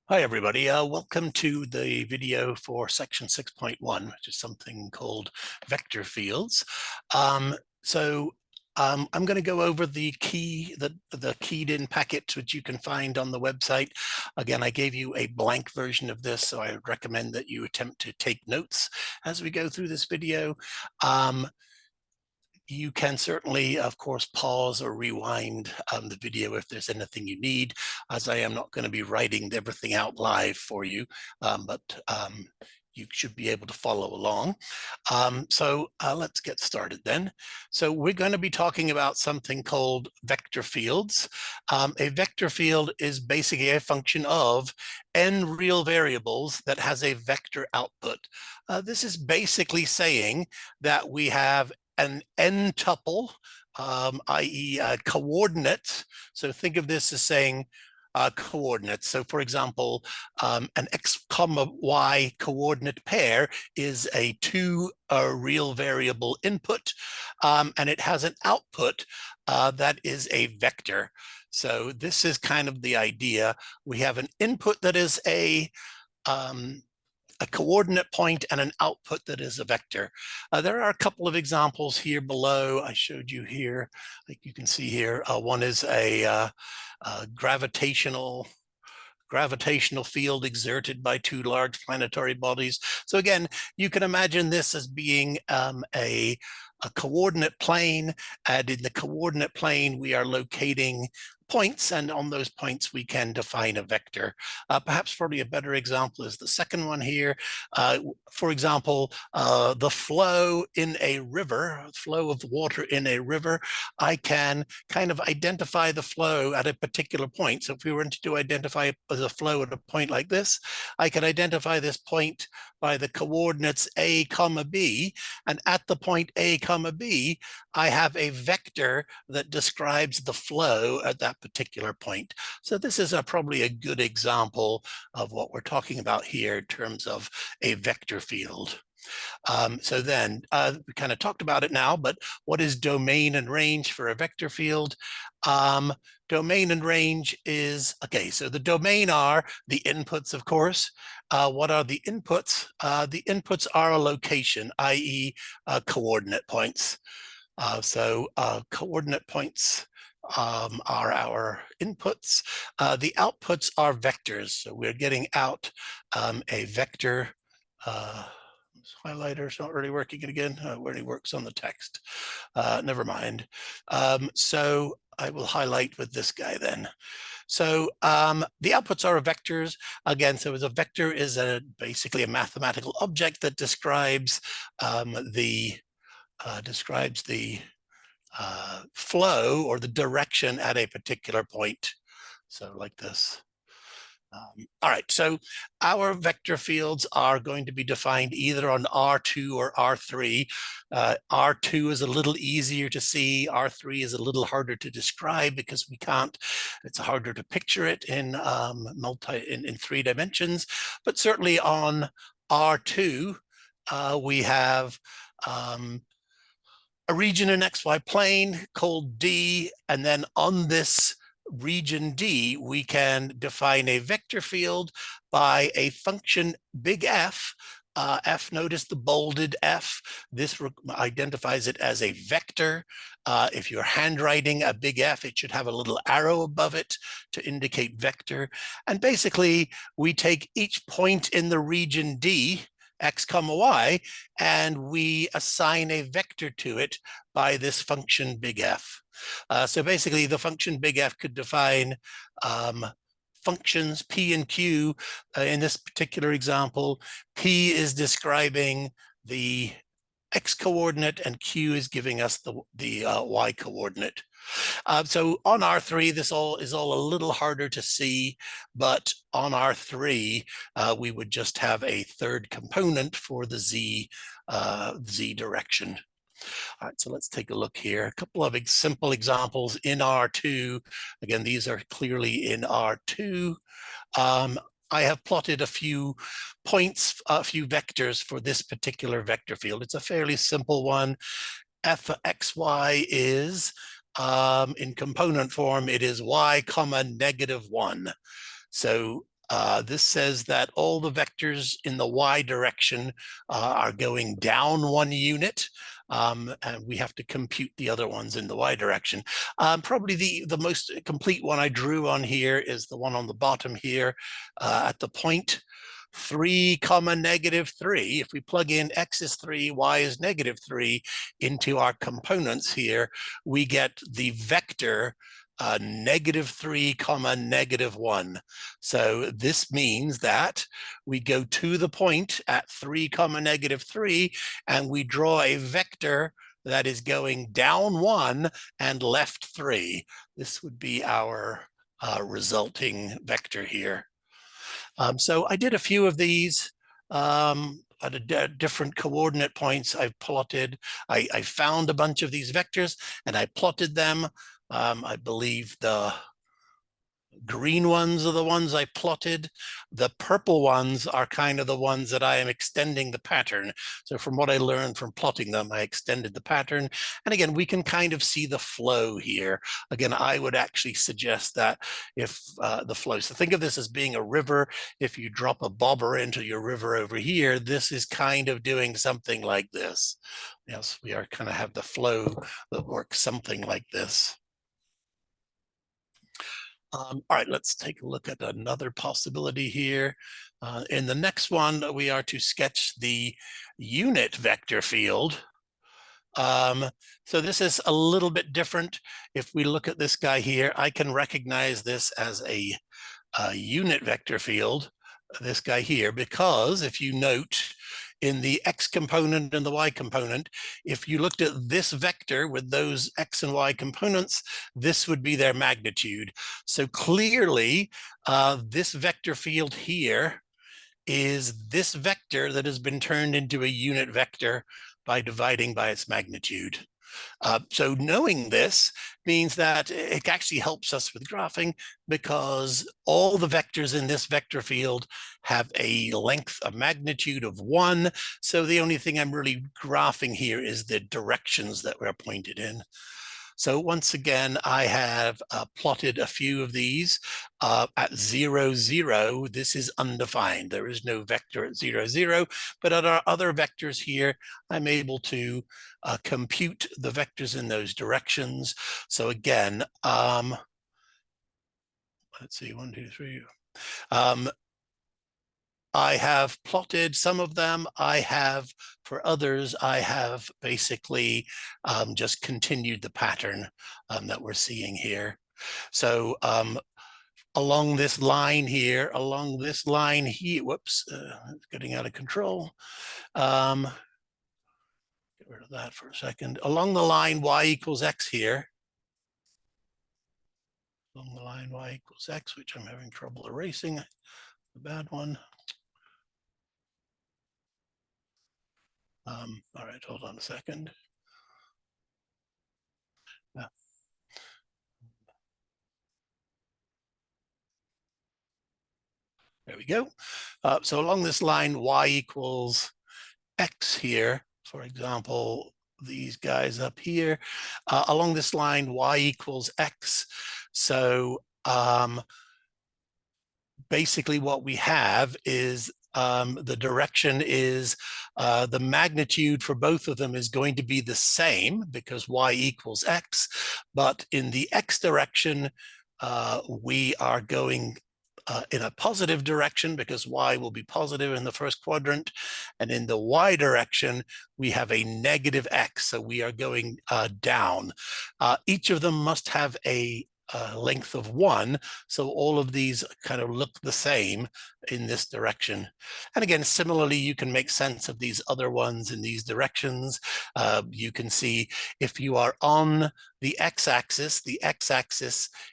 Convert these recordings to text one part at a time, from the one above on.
Hi, everybody. Welcome to the video for section 6.1, which is something called vector fields. Um, so I'm going to go over the keyed in packets, which you can find on the website. Again, I gave you a blank version of this, so I would recommend that you attempt to take notes as we go through this video. You can certainly, of course, pause or rewind the video if there's anything you need, as I am not going to be writing everything out live for you, but you should be able to follow along. So let's get started then. So we're going to be talking about something called vector fields. A vector field is basically a function of n real variables that has a vector output. This is basically saying that we have an n tuple, i.e. Coordinates. So think of this as saying coordinates. So for example, an x comma y coordinate pair is a two real variable input, and it has an output that is a vector. So this is kind of the idea. We have an input that is a coordinate point and an output that is a vector. There are a couple of examples here below. I showed you here, like you can see here. One is a gravitational field exerted by two large planetary bodies. So again, you can imagine this as being a coordinate plane, and in the coordinate plane we are locating points, and on those points we can define a vector. Perhaps probably a better example is the second one here. For example, the flow in a river, flow of water in a river, I can kind of identify the flow at a particular point. So if we were to identify the flow at a point like this, I can identify this point by the coordinates a comma b, and at the point a comma b, I have a vector that describes the flow at that particular point. So this is probably a good example of what we're talking about here in terms of a vector field. So then we kind of talked about it now, but what is domain and range for a vector field? Domain and range is, okay, so the domain are the inputs, of course. What are the inputs? The inputs are a location, i.e. Coordinate points. So coordinate points are our inputs. The outputs are vectors. So we're getting out a vector. This highlighter's not really working again. It really works on the text. Never mind. So I will highlight with this guy then. So the outputs are vectors. Again, so a vector is basically a mathematical object that describes the flow or the direction at a particular point. So like this. All right, so our vector fields are going to be defined either on R2 or R3. R2 is a little easier to see. R3 is a little harder to describe because we can't, it's harder to picture it in in 3 dimensions. But certainly on R2, we have a region in XY plane called D, and then on this region D, we can define a vector field by a function big F. F, notice the bolded F. This identifies it as a vector. If you're handwriting a big F, it should have a little arrow above it to indicate vector. And basically, we take each point in the region D, x comma y, and we assign a vector to it by this function big F. So basically the function big F could define functions P and Q. In this particular example, P is describing the x coordinate and Q is giving us the y coordinate. So on R3, this is all a little harder to see, but on R3, we would just have a third component for the Z direction. All right, so let's take a look here. A couple of simple examples in R2. Again, these are clearly in R2. I have plotted a few points, a few vectors for this particular vector field. It's a fairly simple one. F of xy is, in component form, it is y comma -1. So This says that all the vectors in the y direction are going down 1 unit. And we have to compute the other ones in the y direction. Probably the most complete one I drew on here is the one on the bottom here at the point 3 comma -3. If we plug in x is 3, y is -3 into our components here, we get the vector -3 comma -1. So this means that we go to the point at 3 comma -3 and we draw a vector that is going down 1 and left 3. This would be our resulting vector here. So I did a few of these at different coordinate points. I've plotted, I found a bunch of these vectors and I plotted them. I believe the green ones are the ones I plotted. The purple ones are kind of the ones that I am extending the pattern. So from what I learned from plotting them, I extended the pattern. And again, we can kind of see the flow here. Again, I would actually suggest that if the flow, so think of this as being a river. If you drop a bobber into your river over here, this is kind of doing something like this. Yes, we are kind of have the flow that works something like this. All right, let's take a look at another possibility here. In the next one, we are to sketch the unit vector field. So this is a little bit different. If we look at this guy here, I can recognize this as a unit vector field, this guy here, because if you note, in the x component and the y component, if you looked at this vector with those x and y components, this would be their magnitude. So clearly, this vector field here is this vector that has been turned into a unit vector by dividing by its magnitude. So knowing this means that it actually helps us with graphing because all the vectors in this vector field have a length, a magnitude of 1. So the only thing I'm really graphing here is the directions that we're pointed in. So once again, I have plotted a few of these at 0, 0. This is undefined. There is no vector at 0, 0. But at our other vectors here, I'm able to compute the vectors in those directions. So again, let's see, 1, 2, 3. I have plotted some of them. I have, for others, I have basically just continued the pattern that we're seeing here. So along this line here, whoops, it's getting out of control. Get rid of that for a second. Along the line y equals x here, along the line y equals x, which I'm having trouble erasing, the bad one. All right, hold on a second. There we go. So along this line, y equals x here, for example, these guys up here, along this line, y equals x. So basically what we have is the direction is the magnitude for both of them is going to be the same because y equals x, but in the x direction, we are going in a positive direction because y will be positive in the first quadrant. And in the y direction, we have a negative x, so we are going down. Each of them must have a length of 1, so all of these kind of look the same in this direction. And again, similarly, you can make sense of these other ones in these directions. You can see if you are on the x-axis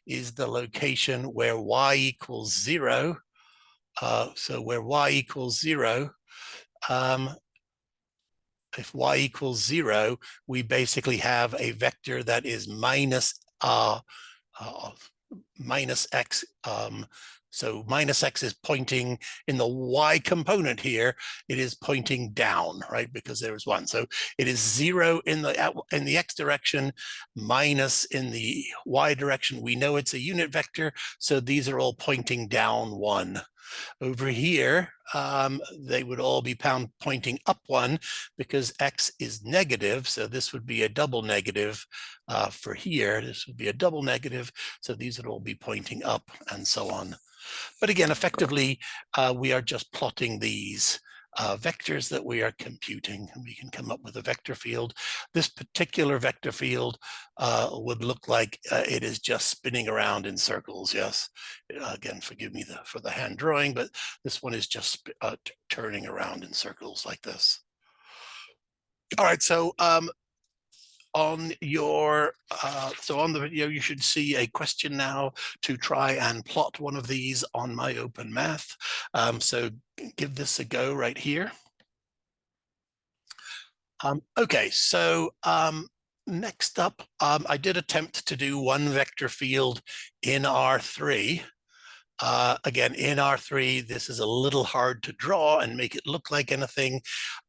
is the location where y equals 0. So where y equals 0, if y equals 0, we basically have a vector that is minus x So minus x is pointing in the y component here, it is pointing down, right? Because there is 1. So it is 0 in the x direction, minus in the y direction. We know it's a unit vector, so these are all pointing down 1. Over here, they would all be pointing up 1 because x is negative. So this would be a double negative for here. This would be a double negative. So these would all be pointing up and so on. But again, effectively, we are just plotting these vectors that we are computing, and we can come up with a vector field. This particular vector field would look like it is just spinning around in circles. Yes, again, forgive me for the hand drawing, but this one is just turning around in circles like this. All right, so on your on the video, you should see a question now to try and plot one of these on my Open Math. So give this a go right here. Okay, so next up, I did attempt to do one vector field in R3. Again, in R3, this is a little hard to draw and make it look like anything.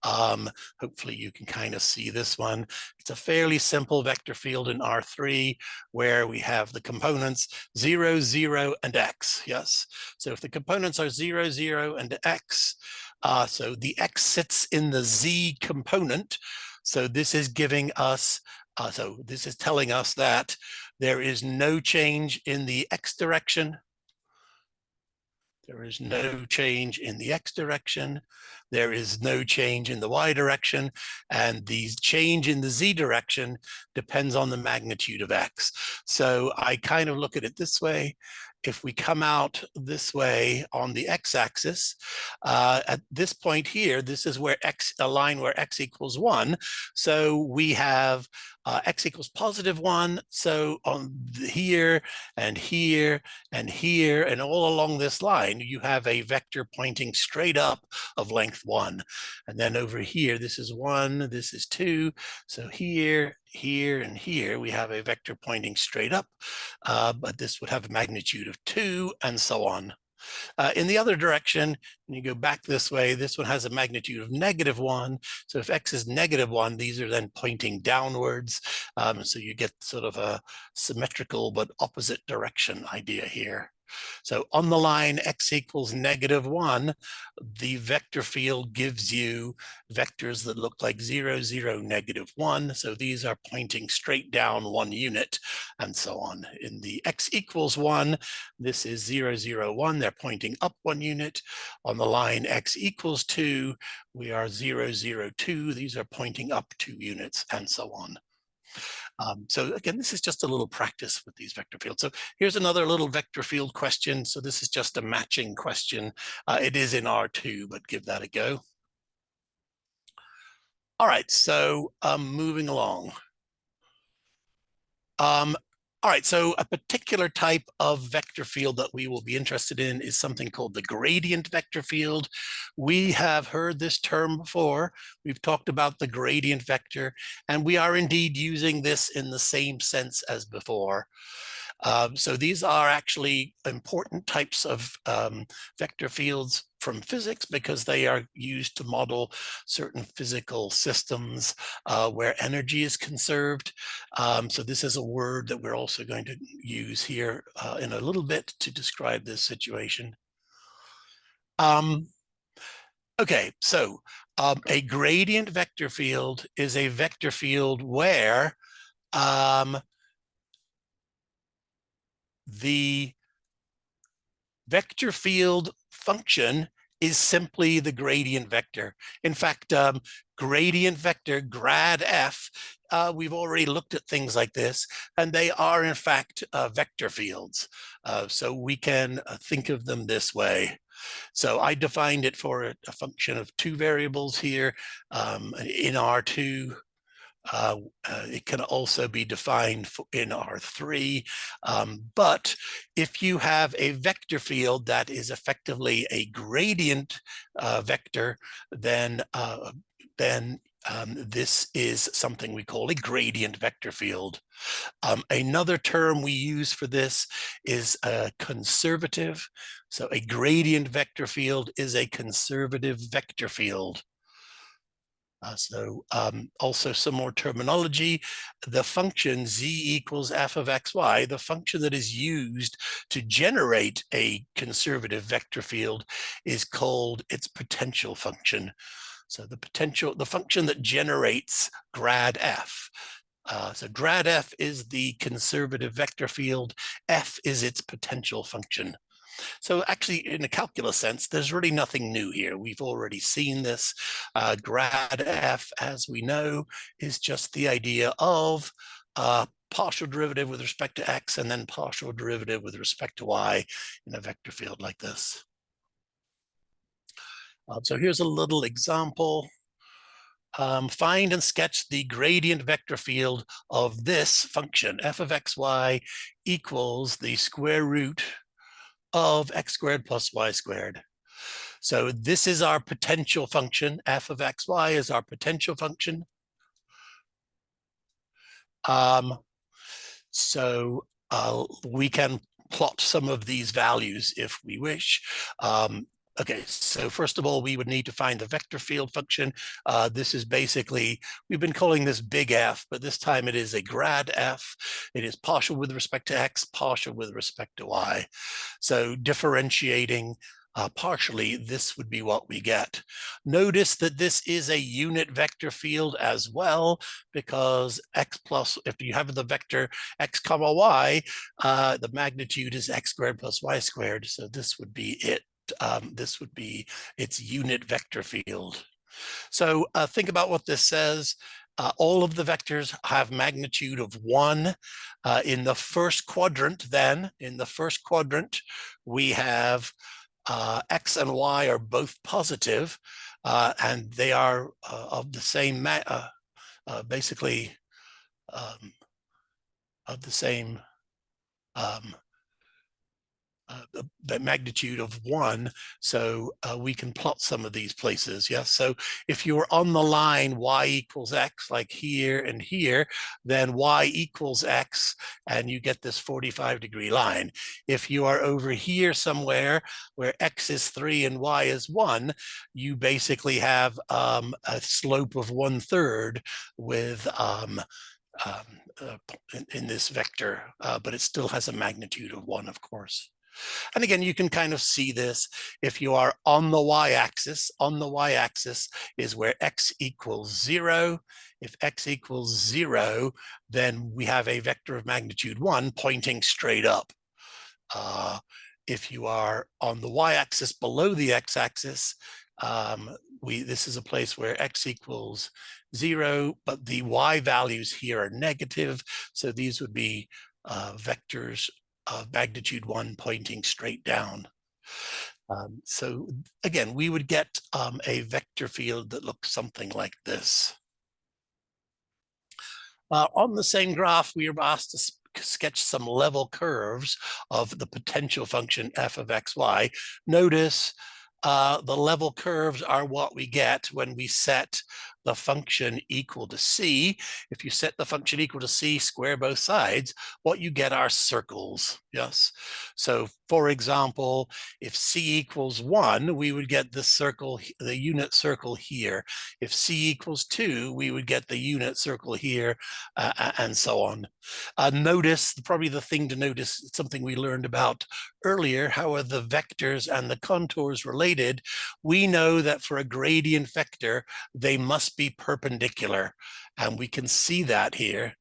Hopefully you can kind of see this one. It's a fairly simple vector field in R3 where we have the components 0, 0, and x, yes? So if the components are 0, 0, and x, so the x sits in the z component. So this is giving us, so this is telling us that there is no change in the x direction. There is no change in the x direction. There is no change in the y direction. And the change in the z direction depends on the magnitude of x. So I kind of look at it this way. If we come out this way on the x-axis, at this point here, this is where a line where x equals 1. So we have x equals positive 1. So on here and here and here and all along this line, you have a vector pointing straight up of length 1. And then over here, this is 1, this is 2. So here, here, and here, we have a vector pointing straight up, but this would have a magnitude of 2 and so on. In the other direction, when you go back this way, this one has a magnitude of -1. So if x is -1, these are then pointing downwards. So you get sort of a symmetrical but opposite direction idea here. So on the line x equals -1, the vector field gives you vectors that look like 0, 0, -1. So these are pointing straight down 1 unit and so on. In the x equals 1, this is 0, 0, 1. They're pointing up 1 unit. On the line x equals 2, we are 0, 0, 2. These are pointing up 2 units and so on. So again, this is just a little practice with these vector fields. So here's another little vector field question. So this is just a matching question. It is in R2, but give that a go. All right, so moving along. All right, so a particular type of vector field that we will be interested in is something called the gradient vector field. We have heard this term before. We've talked about the gradient vector, and we are indeed using this in the same sense as before. So these are actually important types of vector fields from physics because they are used to model certain physical systems where energy is conserved. So this is a word that we're also going to use here in a little bit to describe this situation. Okay, so a gradient vector field is a vector field where the vector field function is simply the gradient vector. In fact, gradient vector, grad f, we've already looked at things like this, and they are in fact vector fields. So we can think of them this way. So I defined it for a function of 2 variables here in R2. It can also be defined in R3, but if you have a vector field that is effectively a gradient vector, then This is something we call a gradient vector field. Another term we use for this is conservative. So a gradient vector field is a conservative vector field. Also some more terminology. The function z equals f of xy, the function that is used to generate a conservative vector field, is called its potential function. So the function that generates grad f. So grad f is the conservative vector field. F is its potential function. So actually, in a calculus sense, there's really nothing new here. We've already seen this. Grad f, as we know, is just the idea of partial derivative with respect to x and then partial derivative with respect to y in a vector field like this. So here's a little example. Find and sketch the gradient vector field of this function, f of xy equals the square root of x squared plus y squared. So this is our potential function. F of xy is our potential function. We can plot some of these values if we wish. Okay, so first of all, we would need to find the vector field function. This is basically, we've been calling this big F, but this time it is a grad F. It is partial with respect to X, partial with respect to Y. So differentiating partially, this would be what we get. Notice that this is a unit vector field as well, because X plus, if you have the vector X comma Y, the magnitude is X squared plus Y squared. So this would be it. This would be its unit vector field. So think about what this says. All of the vectors have magnitude of 1. In the first quadrant, we have x and y are both positive, and they are of the same, basically of the same the magnitude of 1. So we can plot some of these places. Yes. So if you're on the line y equals x, like here and here, then y equals x, and you get this 45-degree line. If you are over here somewhere where x is 3 and y is 1, you basically have a slope of 1/3 with in this vector, but it still has a magnitude of 1, of course. And again, you can kind of see this if you are on the y-axis. On the y-axis is where x equals 0. If x equals 0, then we have a vector of magnitude 1 pointing straight up. If you are on the y-axis below the x-axis, this is a place where x equals 0, but the y values here are negative. So these would be vectors of magnitude 1 pointing straight down. So again, we would get a vector field that looks something like this. On the same graph, we are asked to sketch some level curves of the potential function f of xy. Notice the level curves are what we get when we set the function equal to c. If you set the function equal to c, square both sides, what you get are circles. Yes. So for example, if c equals 1, we would get this circle, the unit circle here. If c equals 2, we would get the unit circle here, and so on. Notice, probably the thing to notice, something we learned about earlier, how are the vectors and the contours related? We know that for a gradient vector, they must be perpendicular. And we can see that here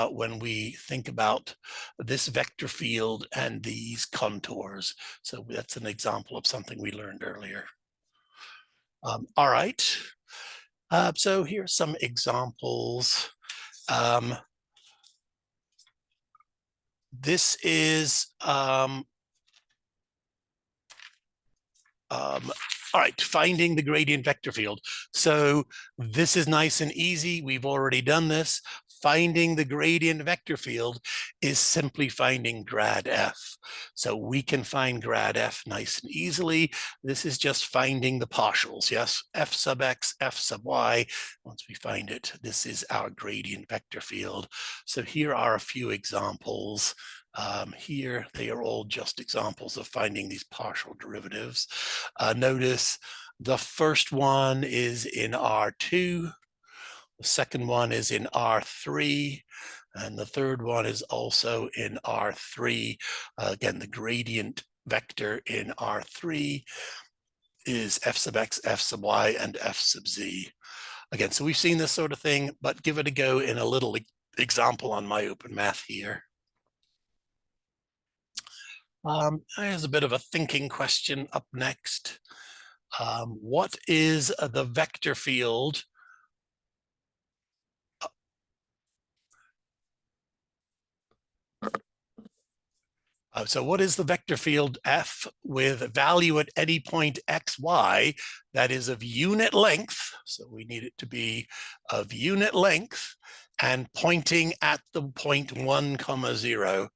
when we think about this vector field and these contours. So that's an example of something we learned earlier. All right. So here's some examples. This is all right, finding the gradient vector field. So this is nice and easy. We've already done this. finding the gradient vector field is simply finding grad f. So we can find grad f nice and easily. This is just finding the partials, yes? F sub x, f sub y. Once we find it, this is our gradient vector field. So here are a few examples. Here, they are all just examples of finding these partial derivatives. Notice the first one is in R2, the second one is in R3, and the third one is also in R3. Again, the gradient vector in R3 is f sub x, f sub y, and f sub z. Again, so we've seen this sort of thing, but give it a go in a little example on MyOpenMath here. Here's a bit of a thinking question up next. What is the vector field? So what is the vector field f with value at any point x, y that is of unit length? So we need it to be of unit length and pointing at the point 1, 0.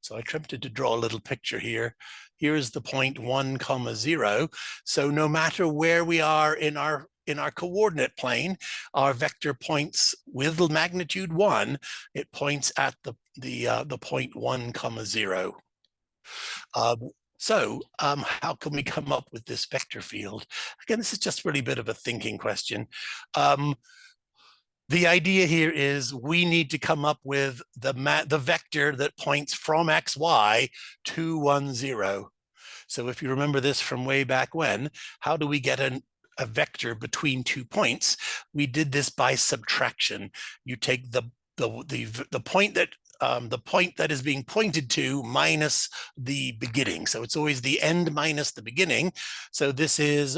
So I attempted to draw a little picture here. Here's the point 1, 0. So no matter where we are in our coordinate plane, our vector points with magnitude 1. It points at the point 1, 0. How can we come up with this vector field? Again, this is just really a bit of a thinking question. The idea here is we need to come up with the vector that points from x, y to 1, 0. So if you remember this from way back when, how do we get a vector between 2 points? We did this by subtraction. You take the point that the point that is being pointed to minus the beginning. So it's always the end minus the beginning. So this is,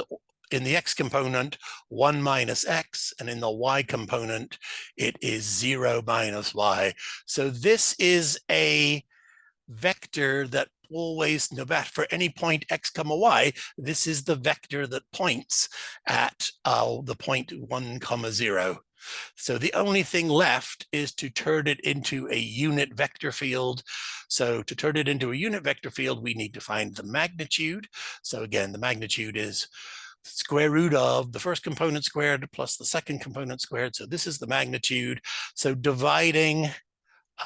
in the x component, 1 minus x, and in the y component, it is 0 minus y. So this is a vector that always, no matter for any point x comma y, this is the vector that points at the point 1, 0. So the only thing left is to turn it into a unit vector field. So to turn it into a unit vector field, we need to find the magnitude. So again, the magnitude is square root of the first component squared plus the second component squared. So this is the magnitude. So dividing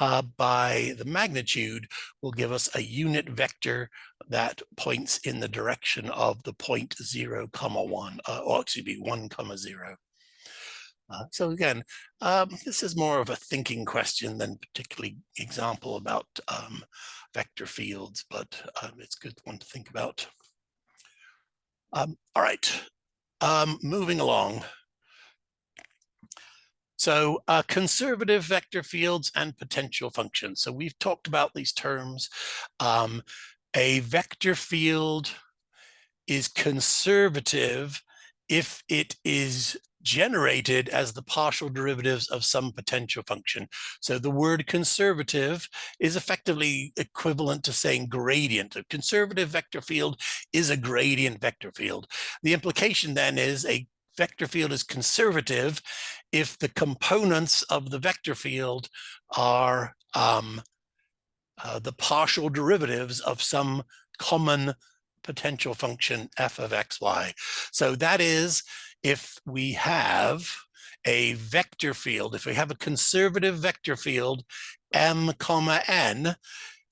by the magnitude will give us a unit vector that points in the direction of the point 0, 1, or excuse me, 1, 0. So again, this is more of a thinking question than particularly example about vector fields, but it's a good one to think about. All right, moving along. So conservative vector fields and potential functions. So we've talked about these terms. A vector field is conservative if it is generated as the partial derivatives of some potential function. So the word conservative is effectively equivalent to saying gradient. A conservative vector field is a gradient vector field. The implication then is a vector field is conservative if the components of the vector field are the partial derivatives of some common potential function f of x, y. So that is, if we have a vector field, if we have a conservative vector field m comma n,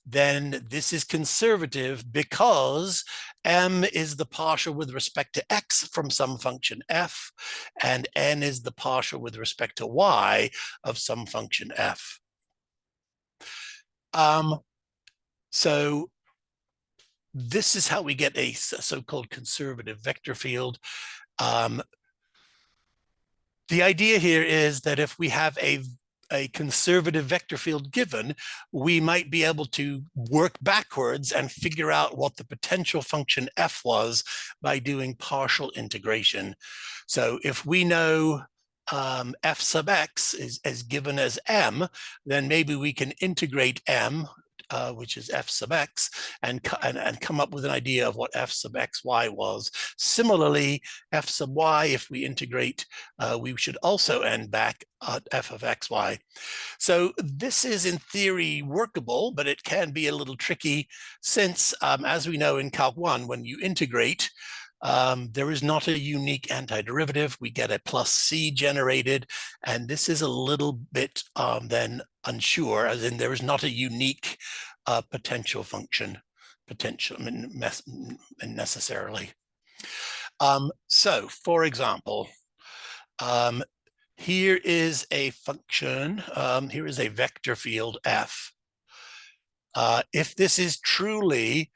then this is conservative because m is the partial with respect to x from some function f, and n is the partial with respect to y of some function f. So this is how we get a so-called conservative vector field. The idea here is that if we have a conservative vector field given, we might be able to work backwards and figure out what the potential function f was by doing partial integration. So if we know f sub x is given as m, then maybe we can integrate m which is f sub x, and come up with an idea of what f sub xy was. Similarly, f sub y, if we integrate, we should also end back at f of xy. So this is in theory workable, but it can be a little tricky since, as we know in Calc 1, when you integrate, there is not a unique antiderivative. We get a plus c generated, and this is a little bit then unsure, as in there is not a unique potential function, necessarily. So, for example, here is a function, here is a vector field f. If this is truly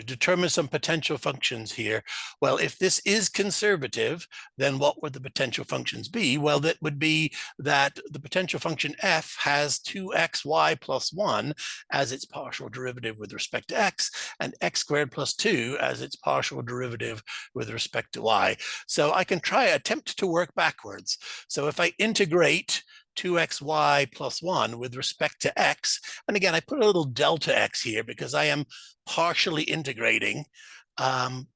determine some potential functions here. Well, if this is conservative, then what would the potential functions be? Well, that would be that the potential function f has 2xy plus 1 as its partial derivative with respect to x, and x squared plus 2 as its partial derivative with respect to y. So I can attempt to work backwards. So if I integrate 2xy plus 1 with respect to x, and again, I put a little delta x here because I am partially integrating.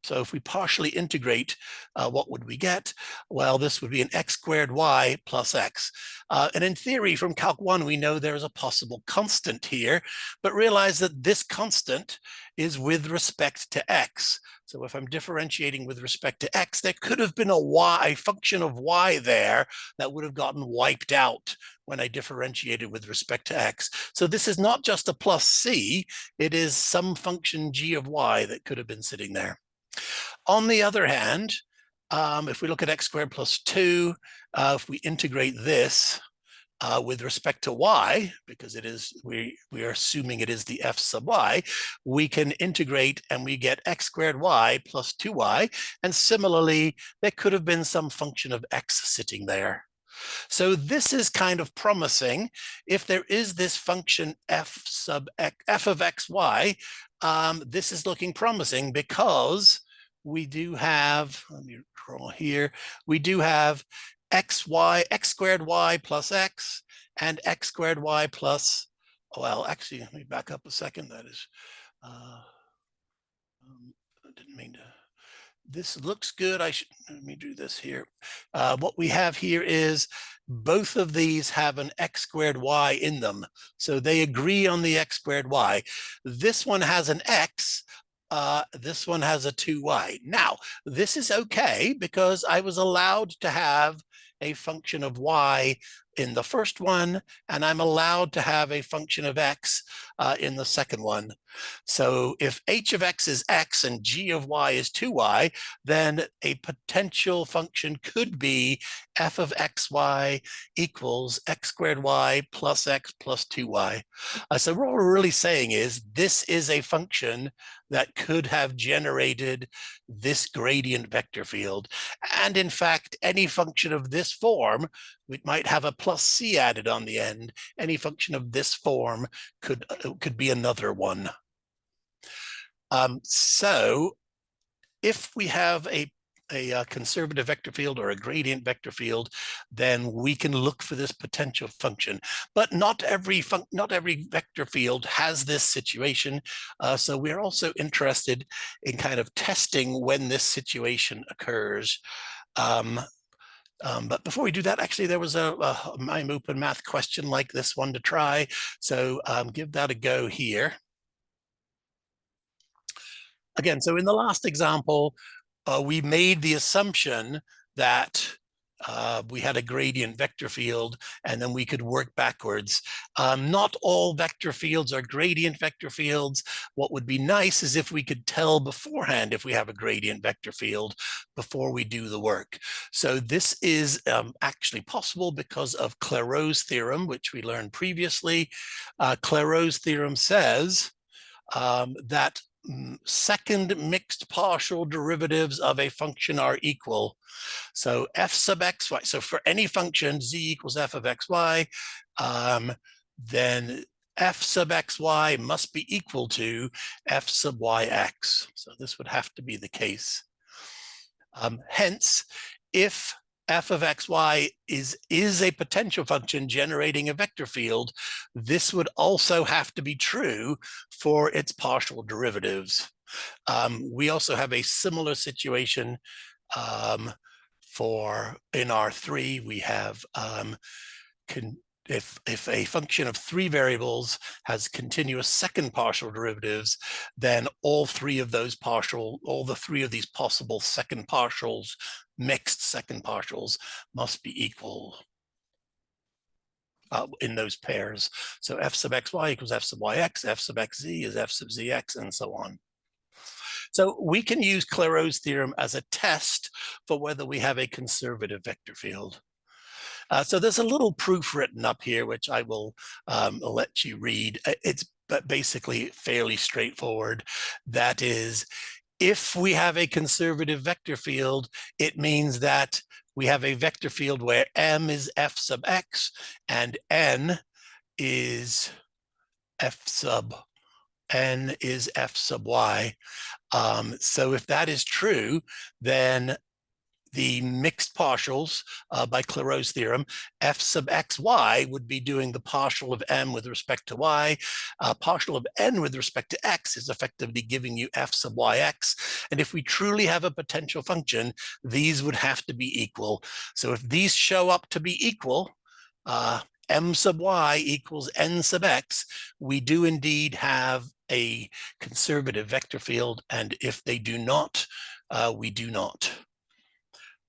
So if we partially integrate, what would we get? Well, this would be an x squared y plus x. And in theory, from Calc 1, we know there's a possible constant here, but realize that this constant is with respect to x. So if I'm differentiating with respect to x, there could have been a function of y there that would have gotten wiped out when I differentiated with respect to x. So this is not just a plus c, it is some function g of y that could have been sitting there. On the other hand, if we look at x squared plus 2, if we integrate this with respect to y, because it is, we are assuming it is the f sub y, we can integrate and we get x squared y plus 2y. And similarly, there could have been some function of x sitting there. So this is kind of promising. If there is this function f of xy, this is looking promising because we do have, let me draw here, we do have x squared y plus x and x squared y plus, well, actually, let me back up a second. That is, I didn't mean to. This looks good. Let me do this here. What we have here is both of these have an x squared y in them. So they agree on the x squared y. This one has an x, this one has a 2y. Now, this is okay because I was allowed to have a function of y in the first one, and I'm allowed to have a function of x in the second one. So if h of x is x and g of y is 2y, then a potential function could be f of xy equals x squared y plus x plus 2y. So what we're really saying is this is a function that could have generated this gradient vector field. And in fact, any function of this form, we might have a plus c added on the end. Any function of this form could be another one. So if we have a conservative vector field or a gradient vector field, then we can look for this potential function. But not every vector field has this situation. So we're also interested in kind of testing when this situation occurs. But before we do that, actually, there was a MIME Open Math question like this one to try. So give that a go here. Again, so in the last example, we made the assumption that we had a gradient vector field, and then we could work backwards. Not all vector fields are gradient vector fields. What would be nice is if we could tell beforehand if we have a gradient vector field before we do the work. So this is actually possible because of Clairaut's theorem, which we learned previously. Clairaut's theorem says that second mixed partial derivatives of a function are equal. So f sub xy, so for any function z equals f of xy, then f sub xy must be equal to f sub yx. So this would have to be the case. Hence, if f of xy is a potential function generating a vector field, this would also have to be true for its partial derivatives. We also have a similar situation for in R3. We have if a function of 3 variables has continuous second partial derivatives, then all the 3 of these possible second partials, mixed second partials, must be equal in those pairs. So f sub xy equals f sub yx, f sub xz is f sub zx, and so on. So we can use Clairaut's theorem as a test for whether we have a conservative vector field. So there's a little proof written up here, which I will let you read. It's basically fairly straightforward. That is, if we have a conservative vector field, it means that we have a vector field where m is f sub x and n is f sub y. So if that is true, then the mixed partials by Clairaut's theorem, f sub xy would be doing the partial of m with respect to y. Partial of n with respect to x is effectively giving you f sub yx. And if we truly have a potential function, these would have to be equal. So if these show up to be equal, m sub y equals n sub x, we do indeed have a conservative vector field. And if they do not, we do not.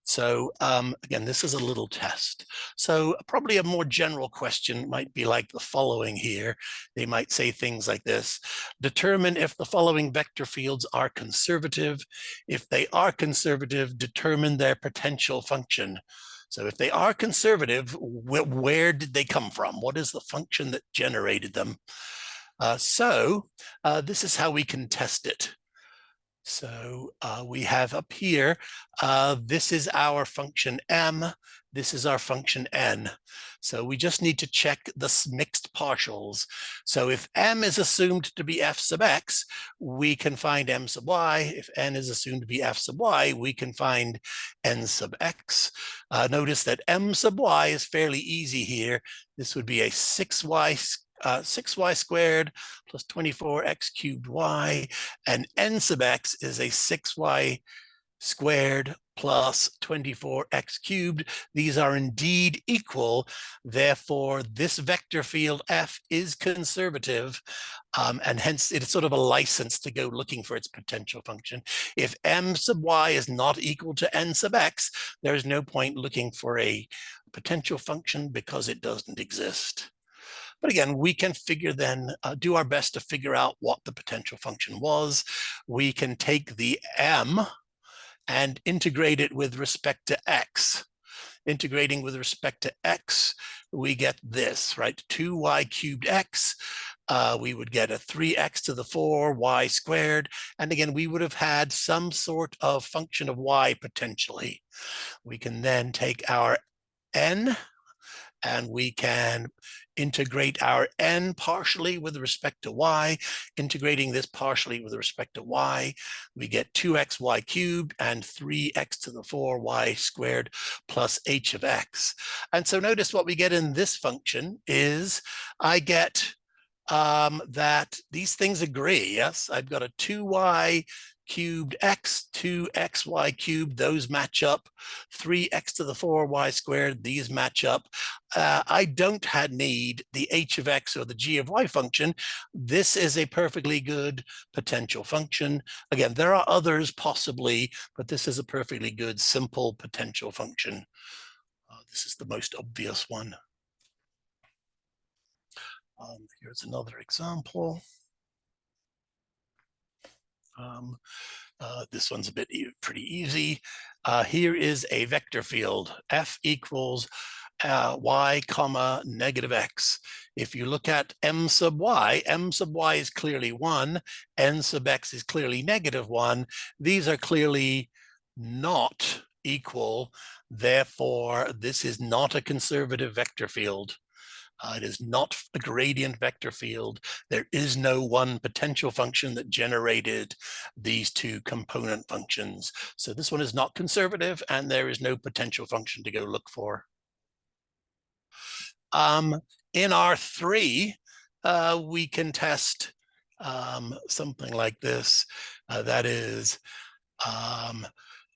So again, this is a little test. So probably a more general question might be like the following here. They might say things like this: determine if the following vector fields are conservative. If they are conservative, determine their potential function. So if they are conservative, where did they come from? What is the function that generated them? This is how we can test it. So we have up here, this is our function m, this is our function n. So we just need to check the mixed partials. So if m is assumed to be f sub x, we can find m sub y. If n is assumed to be f sub y, we can find n sub x. Notice that m sub y is fairly easy here. This would be a 6y squared plus 24x cubed y, and n sub x is a 6y squared plus 24x cubed. These are indeed equal. Therefore, this vector field f is conservative, and hence it's sort of a license to go looking for its potential function. If m sub y is not equal to n sub x, there's no point looking for a potential function because it doesn't exist. But again, we can do our best to figure out what the potential function was. We can take the m and integrate it with respect to x. Integrating with respect to x, we get this, right? 2y cubed x. We would get a 3x to the 4 y squared. And again, we would have had some sort of function of y potentially. We can then take our n and we can integrate our n partially with respect to y. Integrating this partially with respect to y, we get 2xy cubed and 3x to the 4 y squared plus h of x. And so notice what we get in this function is I get that these things agree. Yes, I've got a 2y cubed x, 2xy cubed, those match up. 3x to the 4 y squared, these match up. I don't need the h of x or the g of y function. This is a perfectly good potential function. Again, there are others possibly, but this is a perfectly good simple potential function. This is the most obvious one. Here's another example. This one's a bit pretty easy. Here is a vector field, f equals y comma negative x. If you look at m sub y is clearly 1, n sub x is clearly negative 1. These are clearly not equal. Therefore, this is not a conservative vector field. It is not a gradient vector field. There is no one potential function that generated these two component functions. So this one is not conservative, and there is no potential function to go look for. In R3, we can test something like this. That is,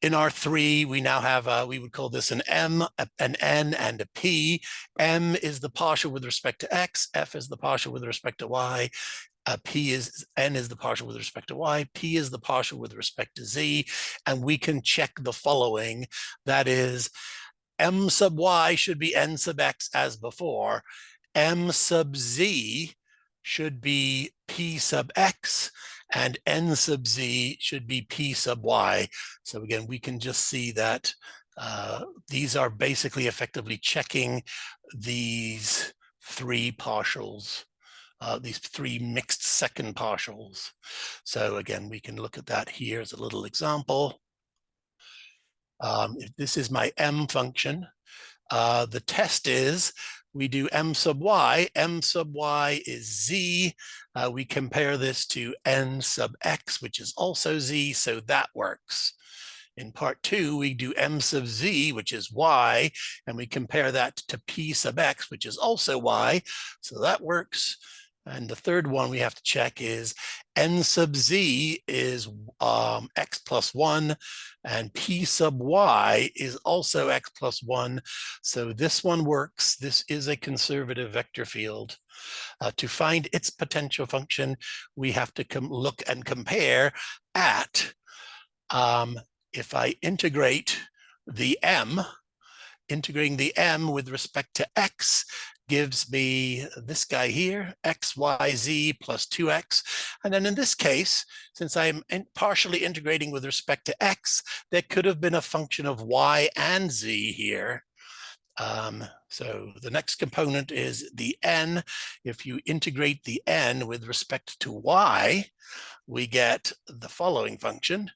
in R3, we now have, we would call this an M, an N, and a P. M is the partial with respect to X, F is the partial with respect to Y, N is the partial with respect to Y, P is the partial with respect to Z, and we can check the following. That is, M sub Y should be N sub X as before. M sub Z should be P sub X, and N sub Z should be P sub Y. So again, we can just see that these are basically effectively checking these three partials, these three mixed second partials. So again, we can look at that here as a little example. If this is my M function, the test is we do M sub Y is Z. We compare this to N sub X, which is also Z, so that works. In part 2, we do M sub Z, which is Y, and we compare that to P sub X, which is also Y, so that works. And the third one we have to check is N sub Z is X plus 1, and P sub Y is also X plus 1. So this one works. This is a conservative vector field. To find its potential function, we have to look and compare at, if I integrate the M, integrating the M with respect to X gives me this guy here, X, Y, Z plus 2X. And then in this case, since I'm partially integrating with respect to X, there could have been a function of Y and Z here. So the next component is the N. If you integrate the N with respect to Y, we get the following function,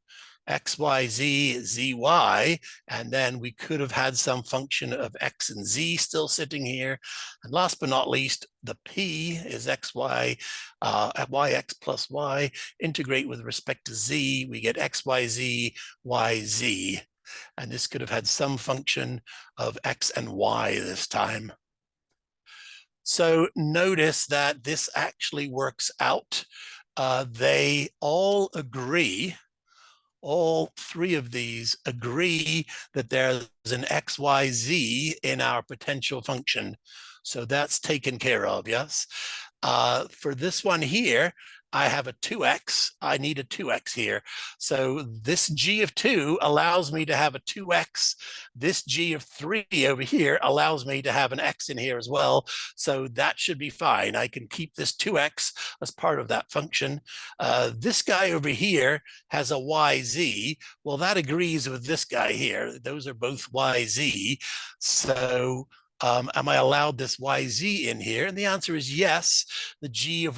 X, Y, Z, Z, Y, and then we could have had some function of X and Z still sitting here. And last but not least, the P is X, Y, YX plus Y. Integrate with respect to Z, we get X, Y, Z, Y, Z. And this could have had some function of X and Y this time. So notice that this actually works out. They all agree, all three of these agree that there's an XYZ in our potential function. So that's taken care of, yes. For this one here, I have a 2x, I need a 2x here. So this g of 2 allows me to have a 2x. This g of 3 over here allows me to have an x in here as well. So that should be fine. I can keep this 2x as part of that function. This guy over here has a yz. Well, that agrees with this guy here. Those are both yz. So am I allowed this yz in here? And the answer is yes. The g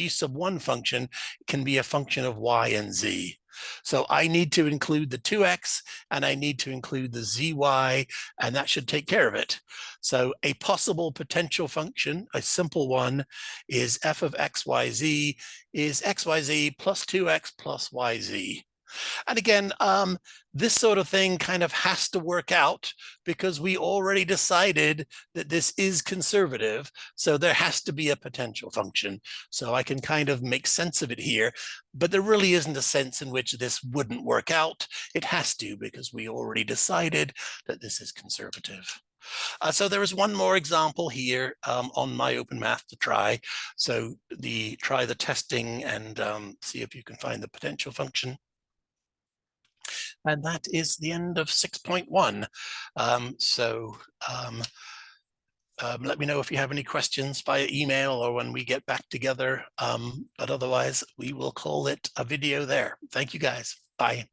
sub 1 function can be a function of y and z. So I need to include the 2x and I need to include the zy, and that should take care of it. So a possible potential function, a simple one, is f of xyz is xyz plus 2x plus yz. And again, this sort of thing kind of has to work out because we already decided that this is conservative. So there has to be a potential function. So I can kind of make sense of it here, but there really isn't a sense in which this wouldn't work out. It has to because we already decided that this is conservative. So there is one more example here on MyOpenMath to try. So try the testing and see if you can find the potential function. And that is the end of 6.1. Let me know if you have any questions via email or when we get back together. But otherwise, we will call it a video there. Thank you, guys. Bye.